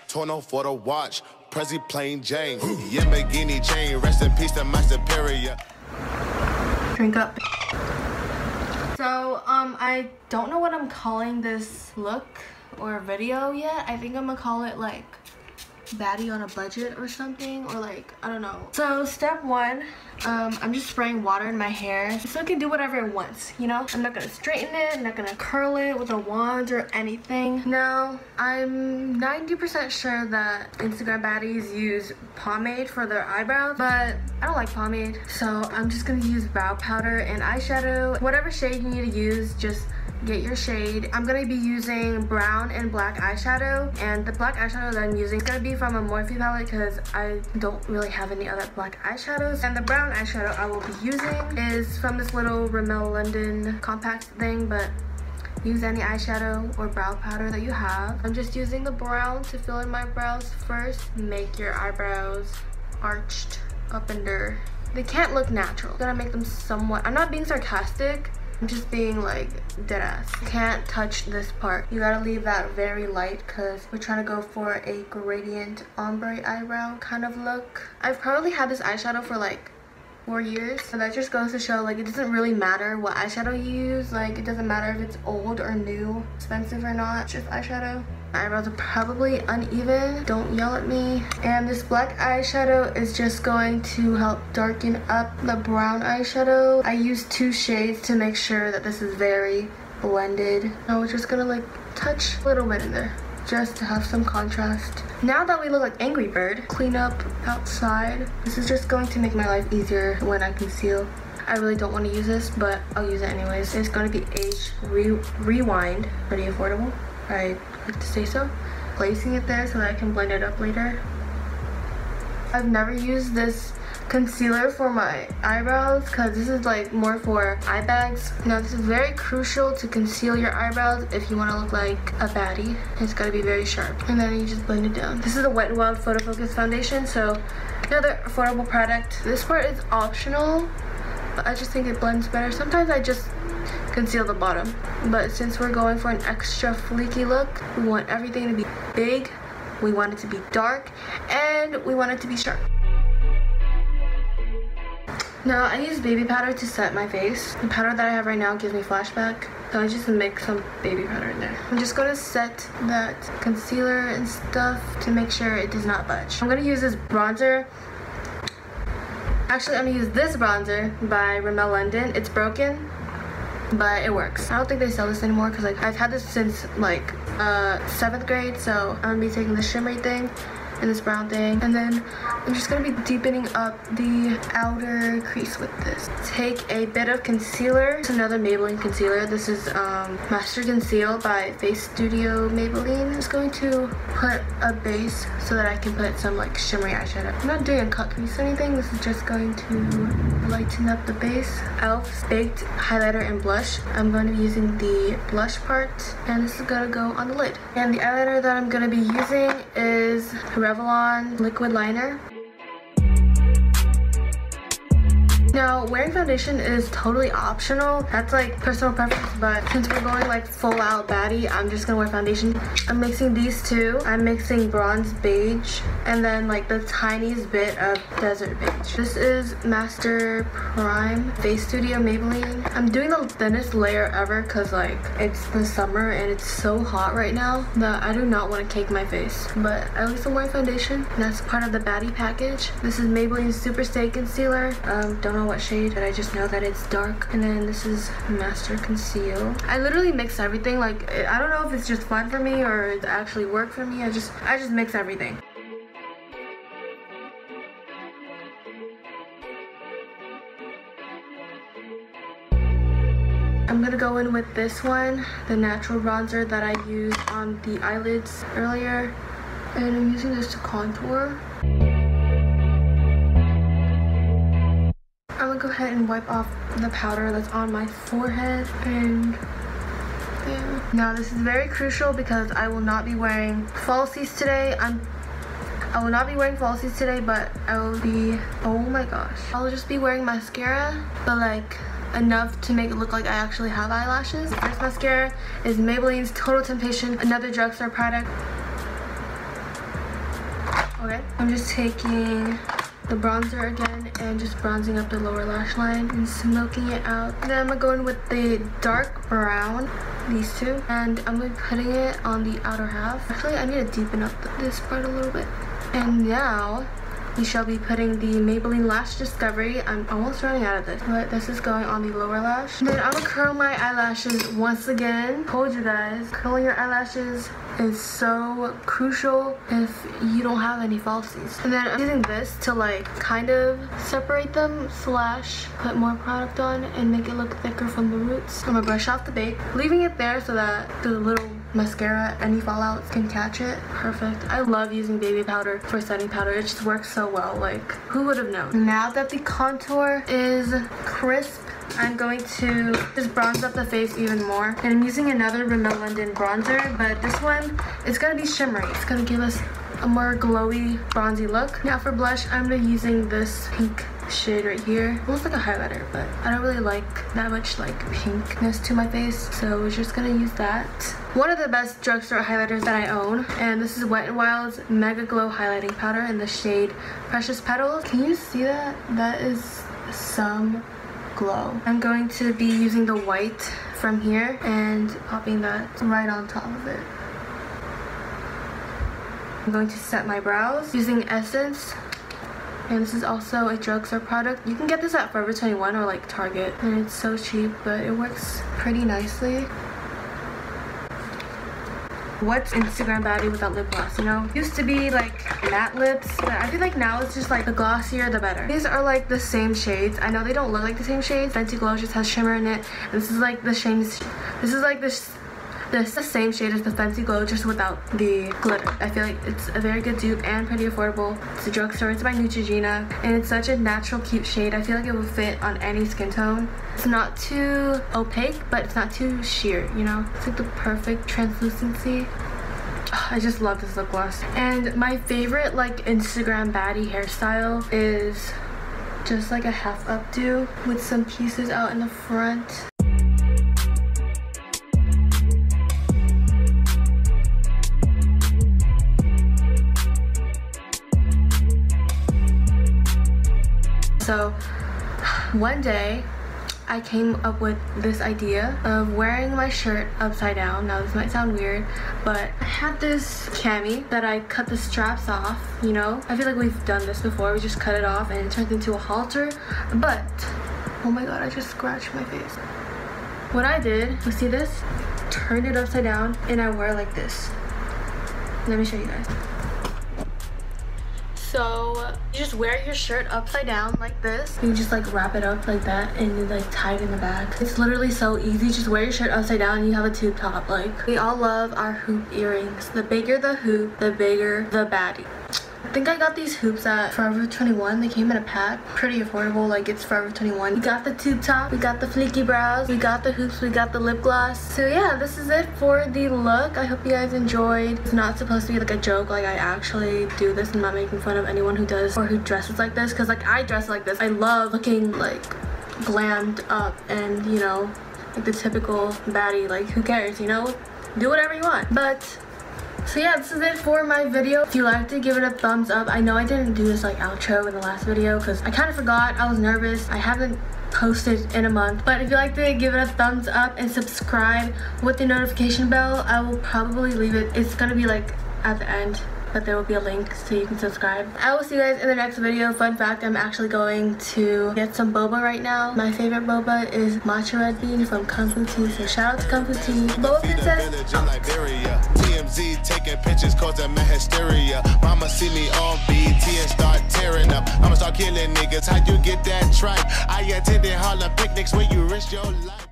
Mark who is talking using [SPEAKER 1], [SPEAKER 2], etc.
[SPEAKER 1] Torno for the watch. Prezi plain Jane. Yamagini chain. Rest in peace to my superior.
[SPEAKER 2] Drink up. So, I don't know what I'm calling this look or video yet. I think I'm gonna call it like baddie on a budget or something, or like, I don't know. So step one, I'm just spraying water in my hair so it can do whatever it wants, you know? I'm not gonna straighten it, I'm not gonna curl it with a wand or anything. Now, I'm 90% sure that Instagram baddies use pomade for their eyebrows, but I don't like pomade, so I'm just gonna use brow powder and eyeshadow. Whatever shade you need to use, just get your shade. I'm gonna be using brown and black eyeshadow, and the black eyeshadow that I'm using is gonna be from a Morphe palette because I don't really have any other black eyeshadows. And the brown eyeshadow I will be using is from this little Rimmel London compact thing, but use any eyeshadow or brow powder that you have. I'm just using the brown to fill in my brows first. Make your eyebrows arched up under. They can't look natural. I'm gonna make them somewhat, I'm not being sarcastic, I'm just being like dead ass. Can't touch this part. You gotta leave that very light because we're trying to go for a gradient ombre eyebrow kind of look. I've probably had this eyeshadow for like 4 years, so that just goes to show like it doesn't really matter what eyeshadow you use. Like it doesn't matter if it's old or new, expensive or not, it's just eyeshadow. My eyebrows are probably uneven, don't yell at me. And this black eyeshadow is just going to help darken up the brown eyeshadow. I used 2 shades to make sure that this is very blended. Now we're just gonna like touch a little bit in there just to have some contrast. Now that we look like Angry Bird, clean up outside. This is just going to make my life easier when I conceal. I really don't want to use this, but I'll use it anyways. It's going to be Age Rewind, pretty affordable. I like to say so. Placing it there so that I can blend it up later. I've never used this concealer for my eyebrows because this is like more for eye bags. Now this is very crucial to conceal your eyebrows if you want to look like a baddie. It's got to be very sharp, and then you just blend it down. This is a Wet n Wild Photo Focus foundation, so another affordable product. This part is optional, but I just think it blends better. Sometimes I just conceal the bottom, but since we're going for an extra fleeky look, we want everything to be big, we want it to be dark, and we want it to be sharp. Now I use baby powder to set my face. The powder that I have right now gives me flashback, so I just mix some baby powder in there. I'm just going to set that concealer and stuff to make sure it does not budge. I'm going to use this bronzer. Actually, I'm going to use this bronzer by Rimmel London. It's broken, but it works. I don't think they sell this anymore because like I've had this since like 7th grade, so I'm gonna be taking the shimmery thing and this brown thing, and then I'm just gonna be deepening up the outer crease with this. Take a bit of concealer. It's another Maybelline concealer. This is Master Conceal by Face Studio Maybelline. I'm just going to put a base so that I can put some like shimmery eyeshadow. I'm not doing a cut crease or anything. This is just going to lighten up the base. e.l.f.'s Baked Highlighter and Blush. I'm going to be using the blush part, and this is gonna go on the lid. And the eyeliner that I'm gonna be using is Revlon Liquid Liner. Now, wearing foundation is totally optional. That's like personal preference, but since we're going like full out baddie, I'm just gonna wear foundation. I'm mixing these two. I'm mixing bronze beige and then like the tiniest bit of desert beige. This is Master Prime Face Studio Maybelline. I'm doing the thinnest layer ever because like it's the summer and it's so hot right now that I do not want to cake my face. But at least I'm wearing foundation, and that's part of the baddie package. This is Maybelline Super Stay Concealer. Don't know what shade, but I just know that it's dark. And then this is Master Conceal. I literally mix everything. Like I don't know if it's just fun for me or it actually worked for me. I just mix everything. I'm gonna go in with this one, the natural bronzer that I used on the eyelids earlier, and I'm using this to contour. I'm gonna go ahead and wipe off the powder that's on my forehead, and yeah. Now this is very crucial because I will not be wearing falsies today. I will not be wearing falsies today, but I will be, oh my gosh, I'll just be wearing mascara, but like enough to make it look like I actually have eyelashes. This mascara is Maybelline's Total Temptation, another drugstore product. Okay, I'm just taking the bronzer again and just bronzing up the lower lash line and smoking it out. And then I'm gonna go in with the dark brown, these two, and I'm gonna be putting it on the outer half. Actually, I need to deepen up this part a little bit. And now we shall be putting the Maybelline Lash Discovery. I'm almost running out of this, but this is going on the lower lash. And then I'm gonna curl my eyelashes once again. Told you guys, curling your eyelashes is so crucial if you don't have any falsies. And then I'm using this to like kind of separate them slash put more product on and make it look thicker from the roots. I'm gonna brush off the bake, leaving it there so that the little mascara, any fallouts can catch it. Perfect. I love using baby powder for setting powder. It just works so well. Like, who would have known? Now that the contour is crisp, I'm going to just bronze up the face even more. And I'm using another Rimmel London bronzer, but this one is gonna be shimmery. It's gonna give us a more glowy, bronzy look. Now for blush, I'm gonna be using this pink shade right here. It looks like a highlighter, but I don't really like that much like pinkness to my face, so we're just gonna use that. One of the best drugstore highlighters that I own, and this is Wet n Wild's Mega Glow Highlighting Powder in the shade Precious Petals. Can you see that? That is some glow. I'm going to be using the white from here and popping that right on top of it. I'm going to set my brows using Essence. And this is also a drugstore product. You can get this at Forever 21 or like Target. And it's so cheap, but it works pretty nicely. What's Instagram baddie without lip gloss, you know? Used to be like matte lips, but I feel like now it's just like the glossier the better. These are like the same shades. I know they don't look like the same shades. Fenty Glow just has shimmer in it. And this is like the shades. This is like the same shade as the Fenty Glow, just without the glitter. I feel like it's a very good dupe and pretty affordable. It's a drugstore. It's by Gina, and it's such a natural, cute shade. I feel like it will fit on any skin tone. It's not too opaque, but it's not too sheer, you know? It's like the perfect translucency. I just love this lip gloss. And my favorite like Instagram baddie hairstyle is just like a half updo with some pieces out in the front. So one day I came up with this idea of wearing my shirt upside down. Now this might sound weird, but I had this cami that I cut the straps off, you know? I feel like we've done this before. We just cut it off and it turns into a halter. But, oh my god, I just scratched my face. What I did, you see this? Turned it upside down and I wear it like this. Let me show you guys. So you just wear your shirt upside down like this. You just like wrap it up like that and you like tie it in the back. It's literally so easy. Just wear your shirt upside down and you have a tube top. Like, we all love our hoop earrings. The bigger the hoop, the bigger the baddie. I think I got these hoops at Forever 21. They came in a pack. Pretty affordable, like it's Forever 21. We got the tube top, we got the fleeky brows, we got the hoops, we got the lip gloss. So yeah, this is it for the look. I hope you guys enjoyed. It's not supposed to be like a joke, like I actually do this. I'm not making fun of anyone who does or who dresses like this, because like I dress like this. I love looking like glammed up and, you know, like the typical baddie. Like, who cares, you know? Do whatever you want. But so yeah, this is it for my video. If you liked it, give it a thumbs up. I know I didn't do this like outro in the last video because I kind of forgot. I was nervous. I haven't posted in a month. But if you liked it, give it a thumbs up and subscribe with the notification bell. I will probably leave it. It's gonna be like at the end, but there will be a link so you can subscribe. I will see you guys in the next video. Fun fact, I'm actually going to get some boba right now. My favorite boba is matcha red bean from Kung Fu Tea, so shout out to Kung Fu Tea. Boba Princess.
[SPEAKER 1] TMZ taking pictures causing my hysteria. Mama see me on BT and start tearing up. I'ma start killing niggas. How you get that tripe? I attended Harlem picnics where you risk your life.